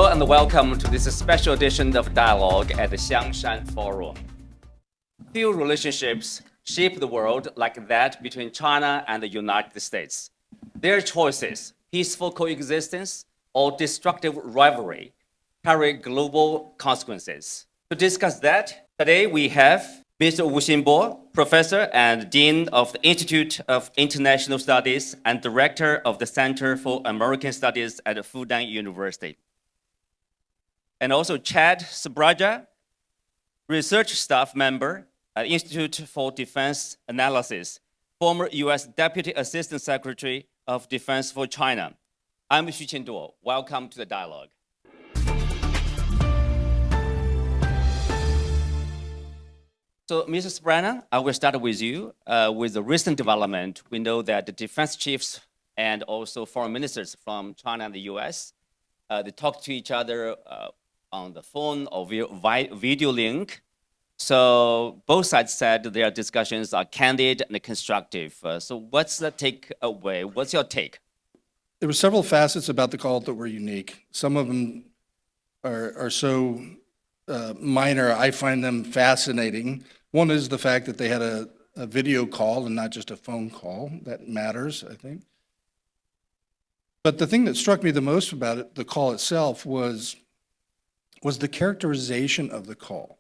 Hello and welcome to this special edition of Dialogue at the Xiangshan Forum. Few relationships shape the world like that between China and the United States. Their choices, peaceful coexistence or destructive rivalry, carry global consequences. To discuss that, today we have Mr. Wu Xinbo, Professor and Dean of the Institute of International Studies and Director of the Center for American Studies at Fudan University. And also Chad Sbragia, Research Staff Member at Institute for Defense Analysis, former US Deputy Assistant Secretary of Defense for China. I'm Wu Xinbo. Welcome to the dialogue. So, Mr. Sbragia, I will start with you. With the recent development, we know that the defense chiefs and also foreign ministers from China and the US, they talk to each other on the phone or via video link. So both sides said their discussions are candid and constructive. So what's the takeaway? What's your take? There were several facets about the call that were unique. Some of them are so minor, I find them fascinating. One is the fact that they had a video call and not just a phone call. That matters, I think. But the thing that struck me the most about it, the call itself, was the characterization of the call.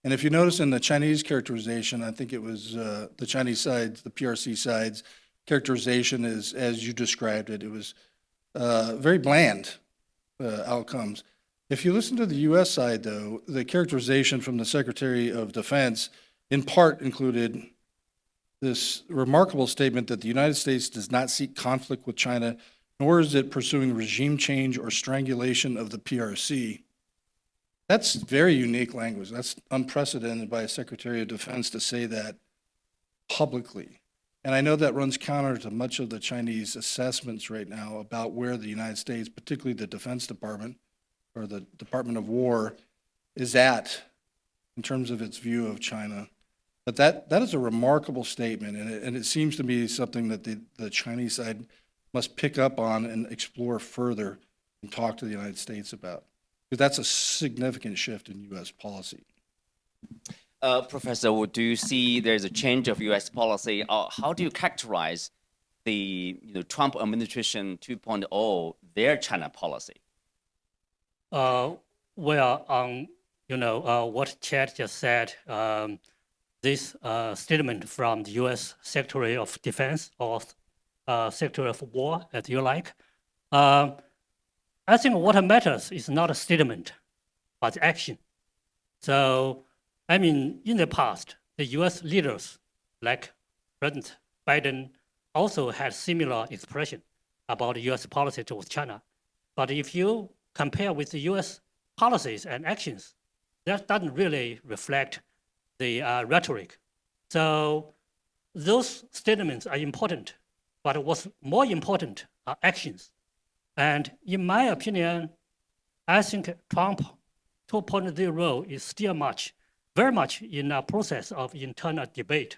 And if you notice in the Chinese characterization, I think it was the Chinese side's, the PRC side's characterization is, as you described it, it was very bland outcomes. If you listen to the US side, though, the characterization from the Secretary of Defense in part included this remarkable statement that the United States does not seek conflict with China, nor is it pursuing regime change or strangulation of the PRC. That's very unique language. That's unprecedented by a Secretary of Defense to say that publicly. And I know that runs counter to much of the Chinese assessments right now about where the United States, particularly the Defense Department or the Department of War, is at in terms of its view of China. But that is a remarkable statement, and it seems to me something that the Chinese side must pick up on and explore further and talk to the United States about. Because that's a significant shift in U.S. policy. Professor, do you see there's a change of U.S. policy? How do you characterize the Trump administration 2.0, their China policy? Well, what Chad just said, this statement from the U.S. Secretary of Defense or Secretary of War, as you like, I think what matters is not a statement, but action. So, I mean, in the past, the US leaders, like President Biden, also had similar expression about US policy towards China. But if you compare with the US policies and actions, that doesn't really reflect the rhetoric. So those statements are important, but what's more important are actions. And in my opinion, I think Trump 2.0 is still very much in a process of internal debate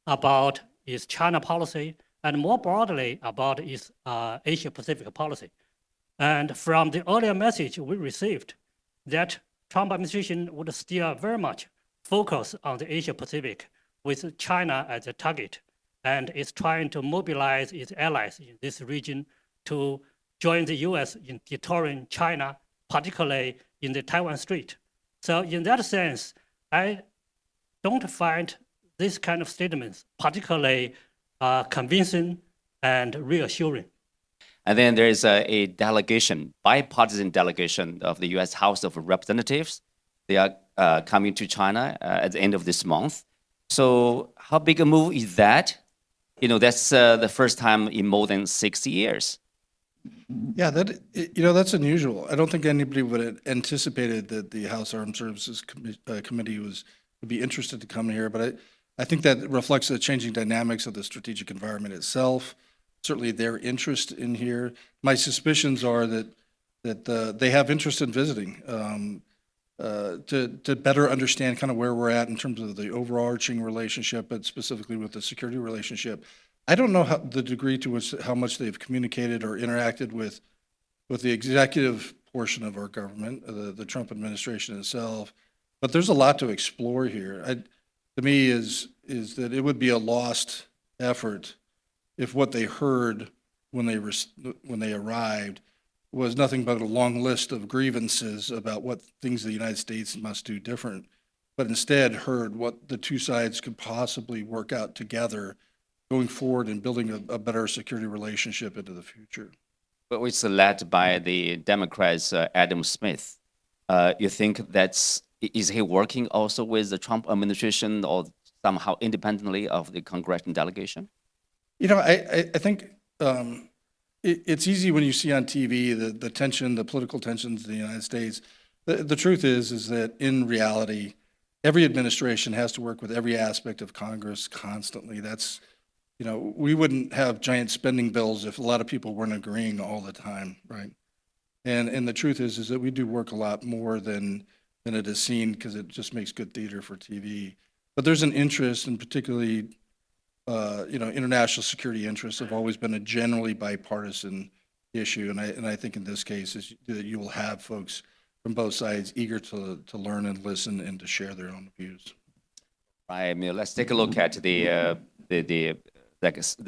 about his China policy and more broadly about his Asia-Pacific policy. And from the earlier message we received that Trump administration would still very much focus on the Asia-Pacific with China as a target and is trying to mobilize its allies in this region to join the US in deterring China, particularly in the Taiwan Strait. So in that sense, I don't find this kind of statements particularly convincing and reassuring. And then there is a delegation, bipartisan delegation of the US House of Representatives. They are coming to China at the end of this month. So how big a move is that? That's the first time in more than 60 years. Yeah, that's unusual. I don't think anybody would have anticipated that the House Armed Services Committee would be interested to come here, but I think that reflects the changing dynamics of the strategic environment itself, certainly their interest in here. My suspicions are that they have interest in visiting to better understand kind of where we're at in terms of the overarching relationship, but specifically with the security relationship. I don't know the degree to which how much they've communicated or interacted with the executive portion of our government, the Trump administration itself. But there's a lot to explore here. To me, is that it would be a lost effort if what they heard when they arrived was nothing but a long list of grievances about what things the United States must do different, but instead heard what the two sides could possibly work out together going forward and building a better security relationship into the future. But it's led by the Democrats, Adam Smith. You think is he working also with the Trump administration or somehow independently of the congressional delegation? You know, I think it's easy when you see on TV the tension, the political tensions in the United States. The truth is that in reality, every administration has to work with every aspect of Congress constantly. That's, you know, we wouldn't have giant spending bills if a lot of people weren't agreeing all the time, right? And the truth is that we do work a lot more than it is seen because it just makes good theater for TV. But there's an interest, and particularly, you know, international security interests have always been a generally bipartisan issue, and I think in this case is that you will have folks from both sides eager to learn and listen and to share their own views. Right. I mean, let's take a look at the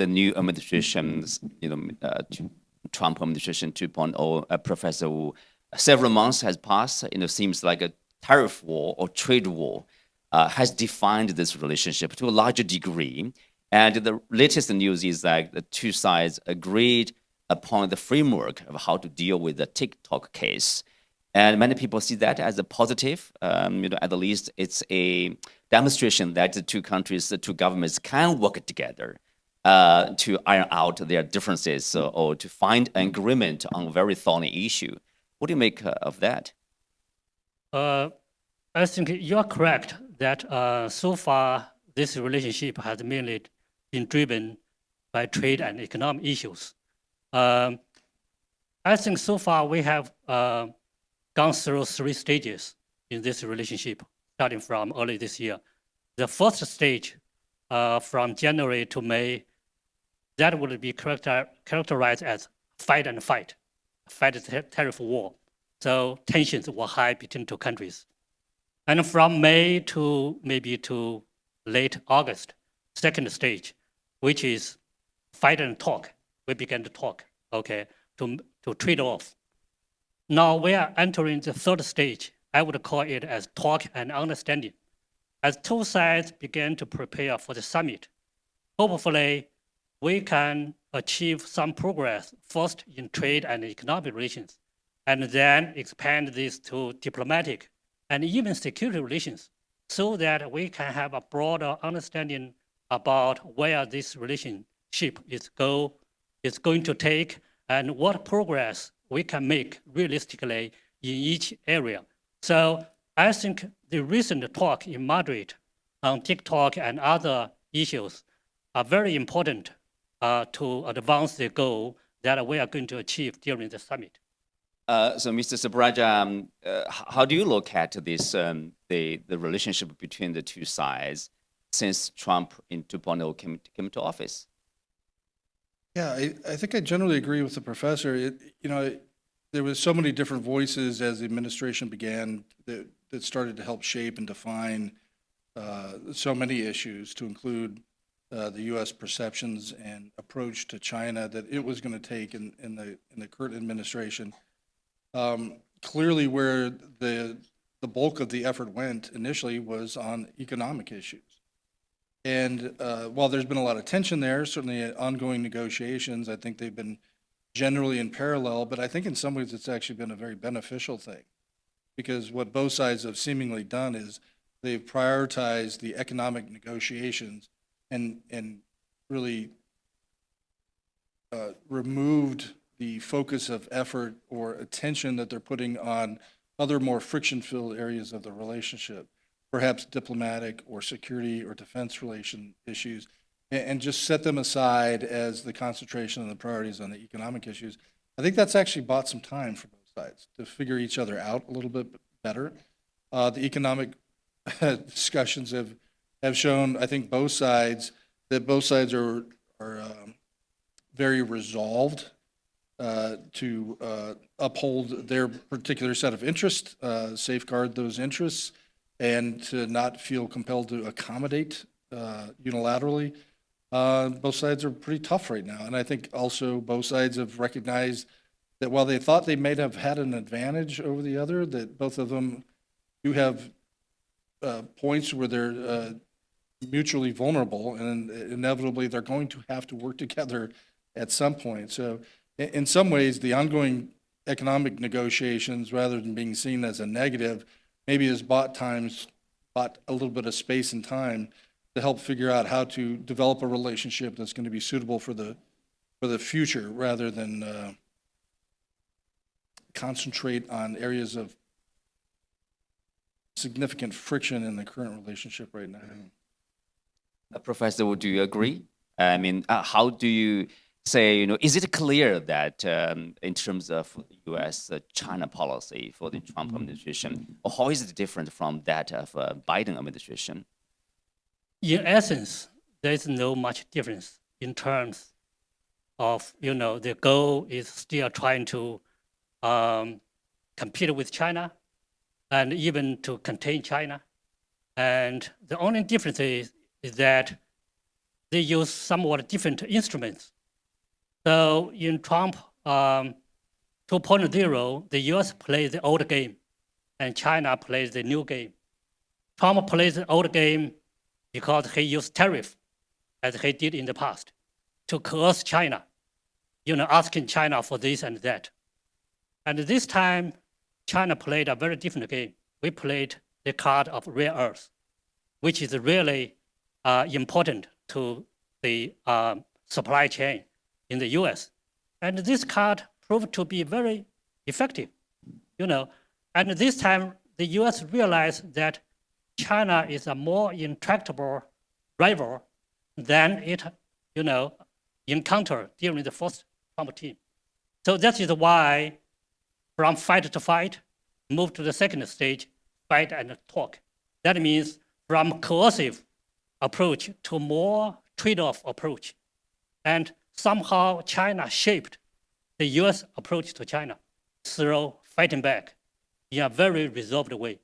new administration's, you know, Trump administration 2.0. Professor Wu, several months has passed. You know, seems like a tariff war or trade war has defined this relationship to a larger degree. And the latest news is that the two sides agreed upon the framework of how to deal with the TikTok case. And many people see that as a positive. You know, at the least, it's a demonstration that the two countries, the two governments can work together to iron out their differences or to find an agreement on a very thorny issue. What do you make of that? I think you're correct that so far this relationship has mainly been driven by trade and economic issues. I think so far we have gone through 3 stages in this relationship, starting from early this year. The first stage, from January to May, that would be characterized as fight tariff war. So tensions were high between two countries. And from May to maybe to late August, second stage, which is fight and talk. We began to talk, okay, to trade off. Now we are entering the third stage. I would call it as talk and understanding. As two sides begin to prepare for the summit, hopefully we can achieve some progress first in trade and economic relations, and then expand this to diplomatic and even security relations so that we can have a broader understanding about where this relationship is going to take and what progress we can make realistically in each area. So I think the recent talk in Madrid on TikTok and other issues are very important to advance the goal that we are going to achieve during the summit. So, Mr. Sbragia, how do you look at this, the relationship between the two sides since Trump in 2.0 came to office? Yeah, I think I generally agree with the professor. You know, there was so many different voices as the administration began that started to help shape and define so many issues, to include the U.S. perceptions and approach to China that it was going to take in the current administration. Clearly, where the bulk of the effort went initially was on economic issues. And while there's been a lot of tension there, certainly ongoing negotiations, I think they've been generally in parallel, but I think in some ways it's actually been a very beneficial thing, because what both sides have seemingly done is they've prioritized the economic negotiations and really removed the focus of effort or attention that they're putting on other more friction-filled areas of the relationship, perhaps diplomatic or security or defense relation issues, and just set them aside as the concentration and the priorities on the economic issues. I think that's actually bought some time for both sides to figure each other out a little bit better. The economic discussions have shown, I think, both sides are very resolved to uphold their particular set of interests, safeguard those interests, and to not feel compelled to accommodate unilaterally. Both sides are pretty tough right now. And I think also both sides have recognized that while they thought they might have had an advantage over the other, that both of them do have points where they're mutually vulnerable, and inevitably they're going to have to work together at some point. So in some ways, the ongoing economic negotiations, rather than being seen as a negative, maybe has bought a little bit of space and time to help figure out how to develop a relationship that's going to be suitable for the future, rather than concentrate on areas of significant friction in the current relationship right now. Professor, do you agree? I mean, how do you say, is it clear that in terms of U.S.-China policy for the Trump administration, or how is it different from that of Biden administration? In essence, there is no much difference in terms of, the goal is still trying to compete with China and even to contain China. And the only difference is that they use somewhat different instruments. So in Trump 2.0, the US plays the old game and China plays the new game. Trump plays the old game because he used tariff, as he did in the past, to coerce China, asking China for this and that. And this time, China played a very different game. We played the card of rare earth, which is really important to the supply chain in the US. And this card proved to be very effective, And this time, the US realized that China is a more intractable rival than it, encountered during the first Trump team. So that is why, from fight to fight, move to the second stage, fight and talk. That means from coercive approach to more trade-off approach. And somehow China shaped the US approach to China through fighting back in a very resolved way.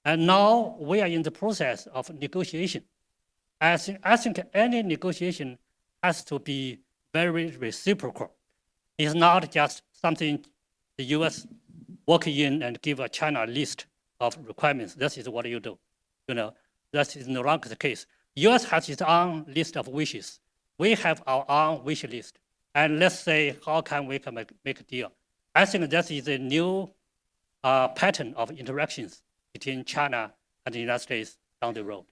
And now we are in the process of negotiation. I think any negotiation has to be very reciprocal. It's not just something the US walk in and give a China a list of requirements. This is what you do. That is no longer the case. US has its own list of wishes. We have our own wish list. And let's say, how can we make a deal? I think that is a new pattern of interactions between China and the United States down the road.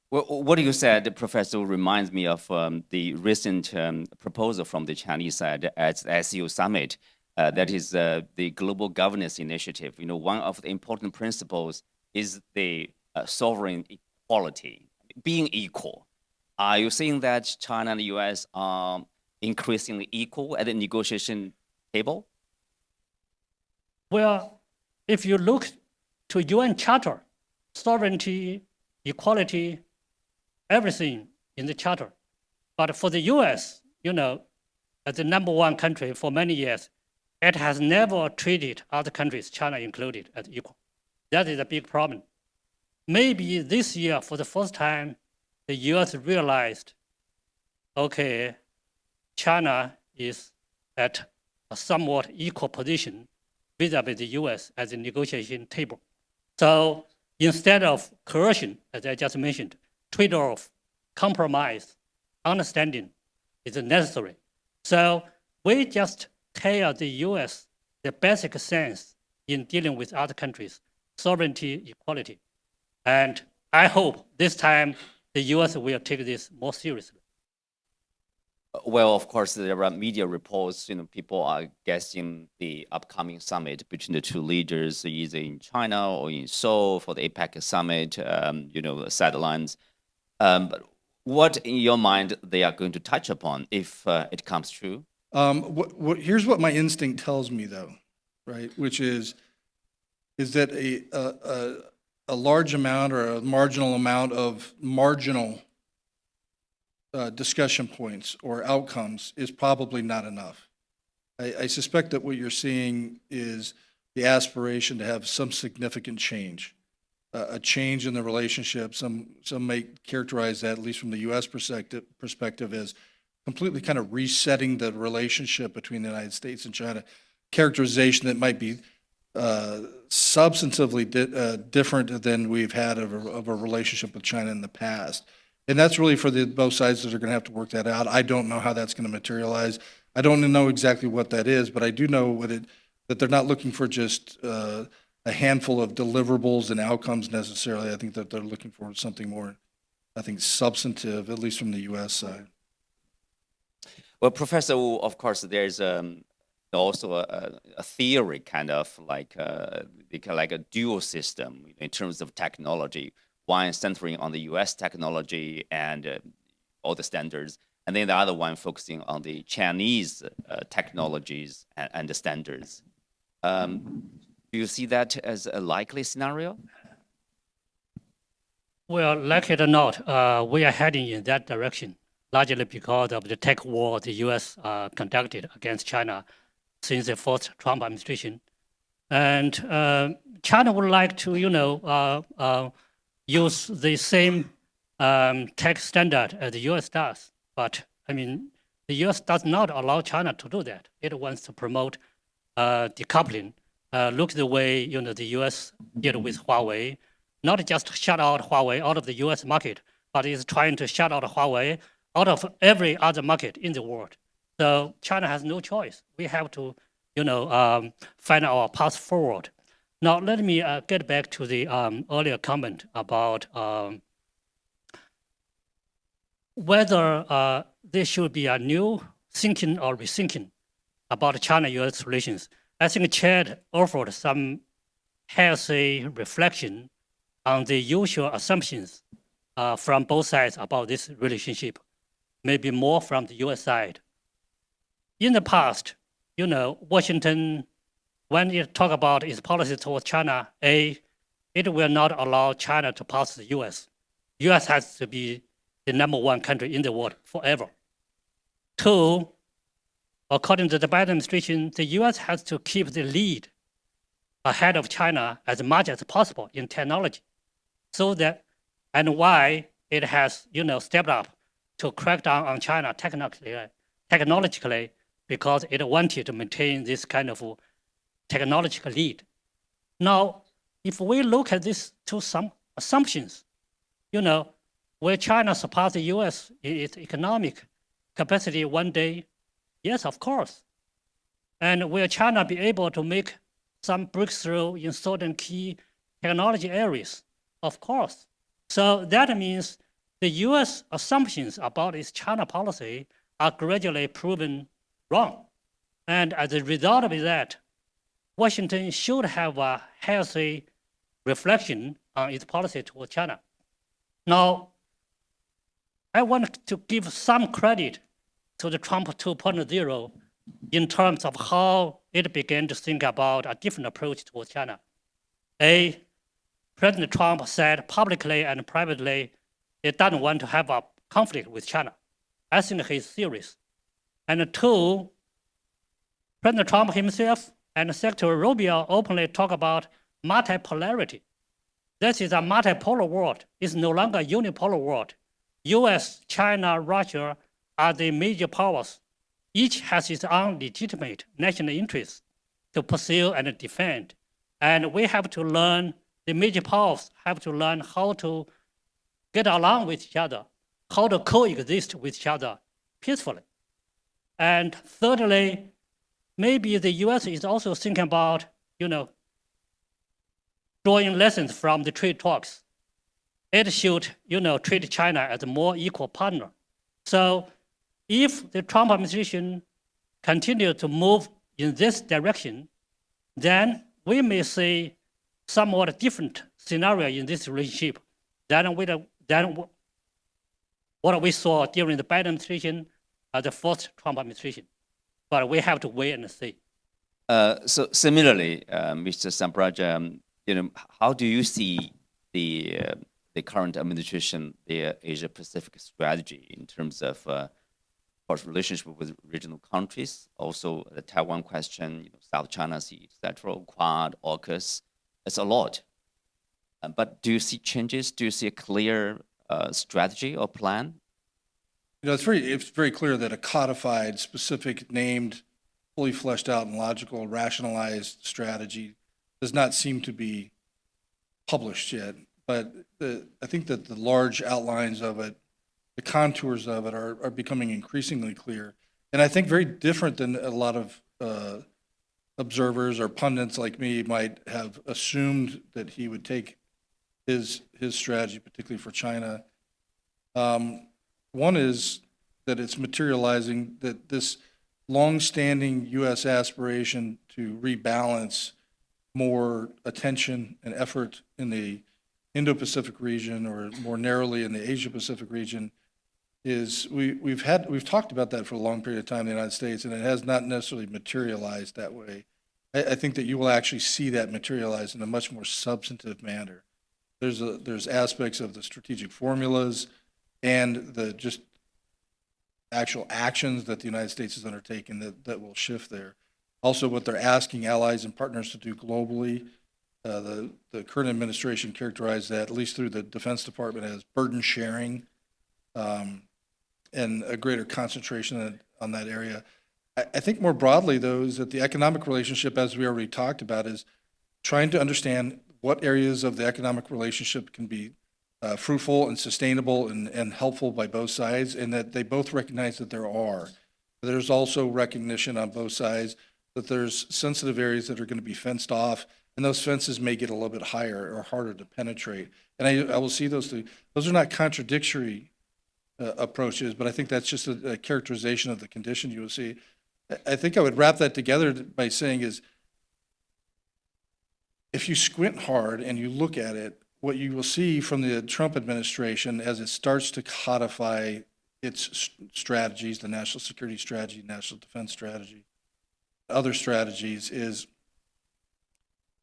Well, what you said, Professor, reminds me of the recent proposal from the Chinese side at the SU summit. That is the Global Governance Initiative. One of the important principles is the sovereign equality, being equal. Are you saying that China and the US are increasingly equal at the negotiation table? Well, if you look to UN Charter, sovereignty, equality, everything in the Charter. But for the US, as the #1 country for many years, it has never treated other countries, China included, as equal. That is a big problem. Maybe this year, for the first time, the US realized, okay, China is at a somewhat equal position vis-a-vis the US at the negotiation table. So instead of coercion, as I just mentioned, trade-off, compromise, understanding is necessary. So we just tell the US the basic sense in dealing with other countries, sovereignty, equality. And I hope this time the US will take this more seriously. Well, of course, there are media reports, people are guessing the upcoming summit between the two leaders, either in China or in Seoul for the APEC summit, sidelines. But what, in your mind, they are going to touch upon if it comes true? Here's what my instinct tells me, though, right? Which is that a large amount or a marginal amount of marginal discussion points or outcomes is probably not enough. I suspect that what you're seeing is the aspiration to have some significant change, a change in the relationship. Some may characterize that, at least from the U.S. perspective, as completely kind of resetting the relationship between the United States and China. Characterization that might be substantively different than we've had of a relationship with China in the past. And that's really for both sides that are going to have to work that out. I don't know how that's going to materialize. I don't know exactly what that is, but I do know that they're not looking for just a handful of deliverables and outcomes necessarily. I think that they're looking for something more, I think, substantive, at least from the U.S. side. Well, Professor Wu, of course, there's also a theory kind of like a dual system in terms of technology, one centering on the US technology and all the standards, and then the other one focusing on the Chinese technologies and the standards. Do you see that as a likely scenario? Well, like it or not, we are heading in that direction, largely because of the tech war the US conducted against China since the first Trump administration. And China would like to, use the same tech standard as the US does. But I mean, the US does not allow China to do that. It wants to promote decoupling. Look the way, the US did with Huawei, not just shut out Huawei out of the US market, but is trying to shut out Huawei out of every other market in the world. So China has no choice. We have to, find our path forward. Now, let me get back to the earlier comment about whether there should be a new thinking or rethinking about China-US relations. I think Chad offered some healthy reflection on the usual assumptions from both sides about this relationship, maybe more from the US side. In the past, Washington, when it talk about its policy towards China, it will not allow China to pass the US. US has to be the #1 country in the world forever. 2, according to the Biden administration, the US has to keep the lead ahead of China as much as possible in technology. So that, and why it has, stepped up to crack down on China technologically, because it wanted to maintain this kind of technological lead. Now, if we look at these two assumptions, will China surpass the US in its economic capacity one day? Yes, of course. And will China be able to make some breakthrough in certain key technology areas? Of course. So that means the US assumptions about its China policy are gradually proven wrong. And as a result of that, Washington should have a healthy reflection on its policy toward China. Now, I want to give some credit to the Trump 2.0 in terms of how it began to think about a different approach toward China. President Trump said publicly and privately he doesn't want to have a conflict with China. I think he's serious. And 2, President Trump himself and Secretary Rubio openly talk about multipolarity. This is a multipolar world. It's no longer a unipolar world. US, China, Russia are the major powers. Each has its own legitimate national interests to pursue and defend. And we have to learn, the major powers have to learn how to get along with each other, how to coexist with each other peacefully. And thirdly, maybe the US is also thinking about, drawing lessons from the trade talks. It should, treat China as a more equal partner. So if the Trump administration continues to move in this direction, then we may see somewhat different scenario in this relationship than what we saw during the Biden administration or the first Trump administration. But we have to wait and see. So similarly, Mr. Sbragia, how do you see the current administration, the Asia-Pacific strategy in terms of course, relationship with regional countries, also the Taiwan question, South China Sea, etc., Quad, AUKUS. It's a lot. But do you see changes? Do you see a clear strategy or plan? It's very clear that a codified, specific, named, fully fleshed out and logical, rationalized strategy does not seem to be published yet. But I think that the large outlines of it, the contours of it are becoming increasingly clear. And I think very different than a lot of observers or pundits like me might have assumed that he would take his strategy, particularly for China. One is that it's materializing that this longstanding U.S. aspiration to rebalance more attention and effort in the Indo-Pacific region, or more narrowly in the Asia-Pacific region, is we've talked about that for a long period of time in the United States, and it has not necessarily materialized that way. I think that you will actually see that materialize in a much more substantive manner. There's aspects of the strategic formulas and the just actual actions that the United States has undertaken that will shift there. Also, what they're asking allies and partners to do globally. The current administration characterized that, at least through the Defense Department, as burden sharing, and a greater concentration on that area. I think more broadly, though, is that the economic relationship, as we already talked about, is trying to understand what areas of the economic relationship can be fruitful and sustainable and helpful by both sides, and that they both recognize that there are. There's also recognition on both sides that there's sensitive areas that are going to be fenced off, and those fences may get a little bit higher or harder to penetrate. And I will see those two. Those are not contradictory approaches, but I think that's just a characterization of the condition you will see. I think I would wrap that together by saying is, if you squint hard and you look at it, what you will see from the Trump administration as it starts to codify its strategies, the national security strategy, national defense strategy, other strategies, is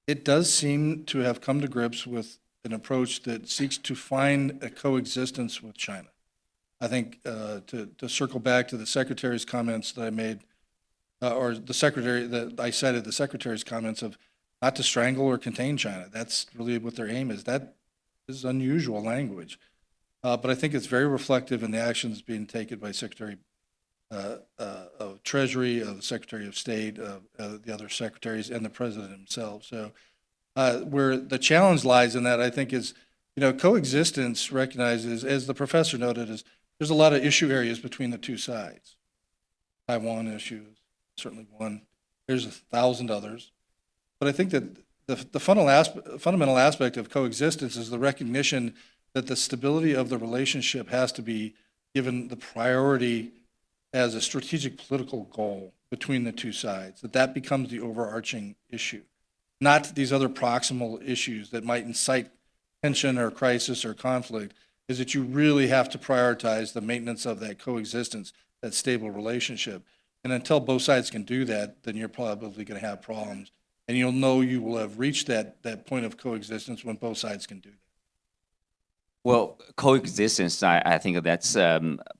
it does seem to have come to grips with an approach that seeks to find a coexistence with China. I think to circle back to the Secretary's comments that I made, or the Secretary that I cited, the Secretary's comments of not to strangle or contain China. That's really what their aim is. That is unusual language. But I think it's very reflective in the actions being taken by Secretary of Treasury, of the Secretary of State, of the other secretaries, and the President himself. So where the challenge lies in that, I think, is, coexistence recognizes, as the professor noted, is there's a lot of issue areas between the two sides. Taiwan issues, certainly one. There's 1,000 others. But I think that the fundamental aspect of coexistence is the recognition that the stability of the relationship has to be given the priority as a strategic political goal between the two sides, that becomes the overarching issue, not these other proximal issues that might incite tension or crisis or conflict, is that you really have to prioritize the maintenance of that coexistence, that stable relationship. And until both sides can do that, then you're probably going to have problems. And you'll know you will have reached that point of coexistence when both sides can do that. Well, coexistence, I think that's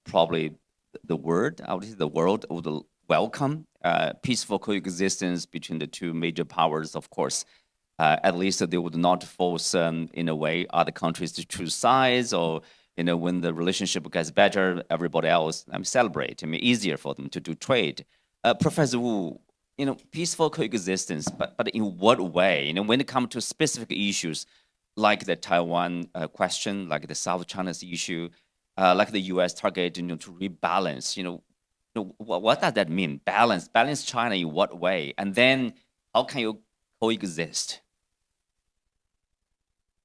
probably the word. I would say the world would welcome peaceful coexistence between the two major powers, of course. At least they would not force, in a way, other countries to choose sides, or, when the relationship gets better, everybody else celebrate. Easier for them to do trade. Professor Wu, peaceful coexistence, but in what way? When it comes to specific issues, like the Taiwan question, like the South China Sea issue, like the U.S. target, to rebalance. What does that mean? Balance China in what way? And then how can you coexist?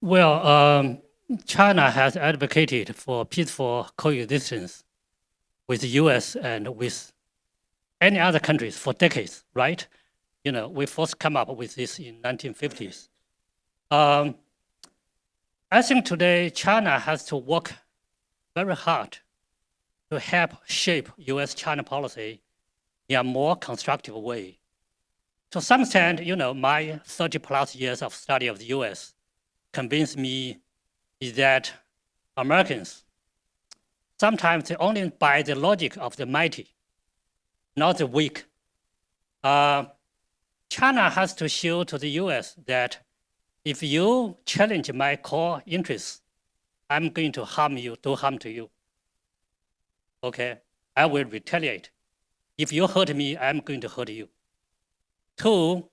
Well, China has advocated for peaceful coexistence with the U.S. and with any other countries for decades, right? We first come up with this in 1950s. I think today China has to work very hard to help shape U.S.-China policy in a more constructive way. To some extent, my 30+ years of study of the U.S. convinced me is that Americans sometimes only by the logic of the mighty, not the weak. China has to show to the US that if you challenge my core interests, I'm going to harm you, do harm to you. Okay, I will retaliate. If you hurt me, I'm going to hurt you. 2,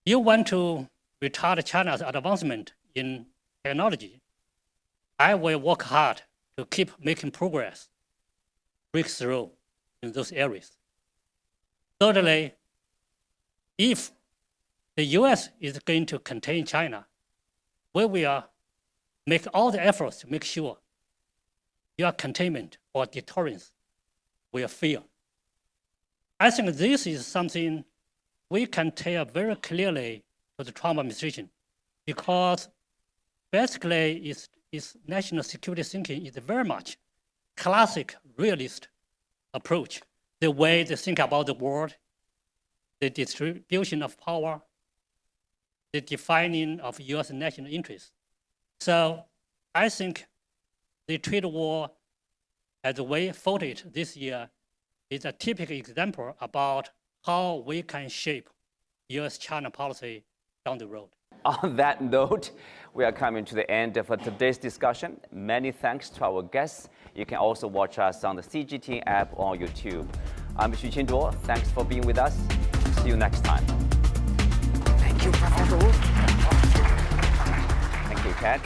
you want to retard China's advancement in technology, I will work hard to keep making progress, breakthrough in those areas. Thirdly, if the US is going to contain China, we will make all the efforts to make sure your containment or deterrence will fail. I think this is something we can tell very clearly to the Trump administration, because basically its national security thinking is very much classic realist approach, the way they think about the world, the distribution of power, the defining of US national interests. So I think the trade war, as we fought it this year, is a typical example about how we can shape US-China policy down the road. On that note, we are coming to the end of today's discussion. Many thanks to our guests. You can also watch us on the CGTN app or YouTube. I'm Wu Xinbo. Thanks for being with us. See you next time. Thank you, Professor Wu. Thank you, Chad.